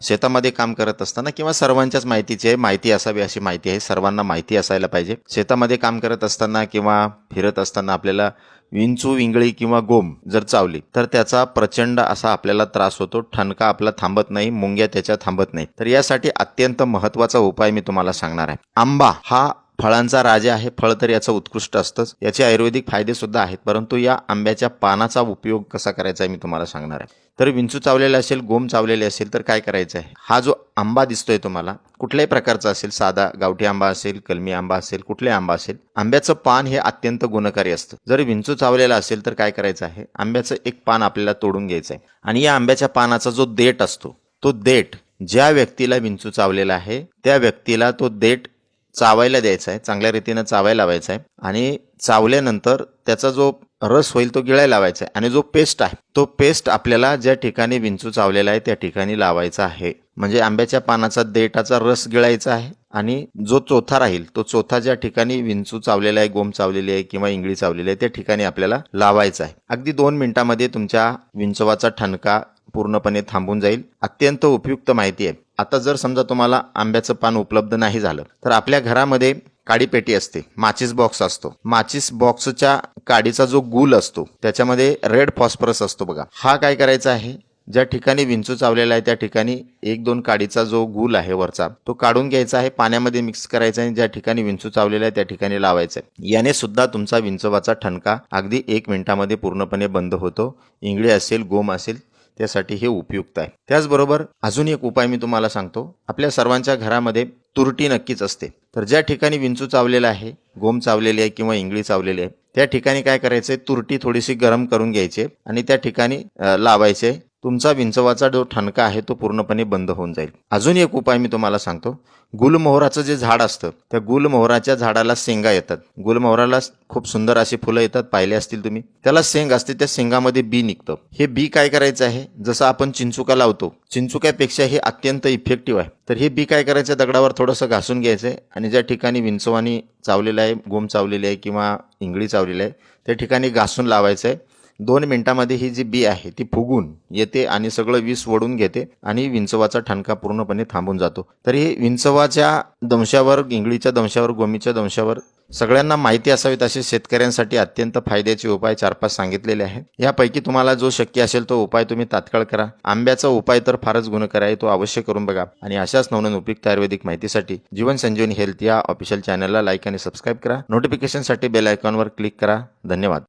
शेतामध्ये काम करत असताना किंवा सर्वांच्याच माहितीची आहे, माहिती असावी अशी माहिती आहे, सर्वांना माहिती असायला पाहिजे. शेतामध्ये काम करत असताना किंवा फिरत असताना आपल्याला विंचू, विंगळी किंवा गोम जर चावली तर त्याचा प्रचंड असा आपल्याला त्रास होतो. ठणका आपला थांबत नाही, मुंग्या त्याच्या थांबत नाही. तर यासाठी अत्यंत महत्त्वाचा उपाय मी तुम्हाला सांगणार आहे. आंबा हा फळांचा राजा आहे. फळ तर याचं उत्कृष्ट असतंच, याचे आयुर्वेदिक फायदे सुद्धा आहेत. परंतु या आंब्याच्या पानाचा उपयोग कसा करायचा आहे मी तुम्हाला सांगणार आहे. तर विंचू चावलेला असेल, गोम चावलेले असेल तर काय करायचं आहे, हा जो आंबा दिसतोय तुम्हाला कुठल्याही प्रकारचा असेल, साधा गावठी आंबा असेल, कलमी आंबा असेल, कुठलाही आंबा असेल, आंब्याचं पान हे अत्यंत गुणकारी असतं. जर विंचू चावलेला असेल तर काय करायचं आहे, आंब्याचं एक पान आपल्याला तोडून घ्यायचं आहे आणि या आंब्याच्या पानाचा जो देठ असतो तो देठ ज्या व्यक्तीला विंचू चावलेला आहे त्या व्यक्तीला तो देठ चावायला द्यायचा आहे, चांगल्या रीतीनं चावायला लावायचा आहे आणि चावल्यानंतर त्याचा जो रस होईल तो गिळायला लावायचा आहे आणि जो पेस्ट आहे तो पेस्ट आपल्याला ज्या ठिकाणी विंचू चावलेला आहे त्या ठिकाणी लावायचा आहे. म्हणजे आंब्याच्या पानाचा देठाचा रस गिळायचा आहे आणि जो चोथा राहील तो चोथा ज्या ठिकाणी विंचू चावलेला आहे, गोम चावलेली आहे किंवा इंगळी चावलेली आहे त्या ठिकाणी आपल्याला लावायचा आहे. अगदी 2 मिनिटांमध्ये तुमच्या विंचवाचा ठणका पूर्णपणे थांबून जाईल. अत्यंत उपयुक्त माहिती आहे. आता जर समजा तुम्हाला आंब्याचं पान उपलब्ध नाही झालं तर आपल्या घरामध्ये काडी पेटी असते, माचीस बॉक्स असतो. माचीस बॉक्सच्या काडीचा जो गूल असतो त्याच्यामध्ये रेड फॉस्फरस असतो बघा. हा काय करायचा आहे, ज्या ठिकाणी विंचू चावलेला आहे त्या ठिकाणी 1-2 काडीचा जो गूल आहे वरचा तो काढून घ्यायचा आहे, पाण्यामध्ये मिक्स करायचा आहे, ज्या ठिकाणी विंचू चावलेला आहे त्या ठिकाणी लावायचं आहे. याने सुद्धा तुमचा विंचवाचा ठणका अगदी 1 मिनिटामध्ये पूर्णपणे बंद होतो. इंगळी असेल, गोम असेल त्यासाठी हे उपयुक्त आहे. त्याचबरोबर अजून एक उपाय मी तुम्हाला सांगतो. आपल्या सर्वांच्या घरामध्ये तुरटी नक्कीच असते. तर ज्या ठिकाणी विंचू चावलेला आहे, गोम चावलेली आहे किंवा इंगळी चावलेली आहे त्या ठिकाणी काय करायचंय, तुरटी थोडीशी गरम करून घ्यायची आणि त्या ठिकाणी लावायचे. तुमचा विंचवाचा जो ठणका आहे तो पूर्णपणे बंद होऊन जाईल. अजून एक उपाय मी तुम्हाला सांगतो. गुलमोहराचं जे झाड असतं त्या गुलमोहराच्या झाडाला शेंगा येतात. गुलमोहराला खूप सुंदर अशी फुलं येतात, पाहिले असतील तुम्ही. त्याला शेंग असते, त्या शेंगामध्ये बी निघतं. हे बी काय करायचं आहे, जसं आपण चिंचुका लावतो चिंचुक्यापेक्षा हे अत्यंत इफेक्टिव्ह आहे. तर हे बी काय करायचं, दगडावर थोडंसं घासून घ्यायचं आणि ज्या ठिकाणी विंचवानी चावलेलं आहे, गोम चावलेली आहे किंवा इंगळी चावलेली आहे त्या ठिकाणी घासून लावायचं आहे. 2 मिनिटांमध्ये ही जी बी आहे ती फुगून येते आणि सगळं विष ओढून घेते आणि विंचवाचा ठणका पूर्णपणे थांबून जातो. तर हे विंचवाच्या दंशावर, इंगळीच्या दंशावर, गोमीच्या दंशावर सगळ्यांना माहिती असावीत असे शेतकऱ्यांसाठी अत्यंत फायद्याचे उपाय 4-5 सांगितलेले आहेत. यापैकी तुम्हाला जो शक्य असेल तो उपाय तुम्ही तात्काळ करा. आंब्याचा उपाय तर फारच गुणकारी आहे, तो अवश्य करून बघा. आणि अशाच नवनवीन उपयुक्त आयुर्वेदिक माहितीसाठी जीवन संजीवनी हेल्थ या ऑफिशियल चॅनलला लाईक आणि सबस्क्राईब करा. नोटिफिकेशनसाठी बेल आयकॉनवर क्लिक करा. धन्यवाद.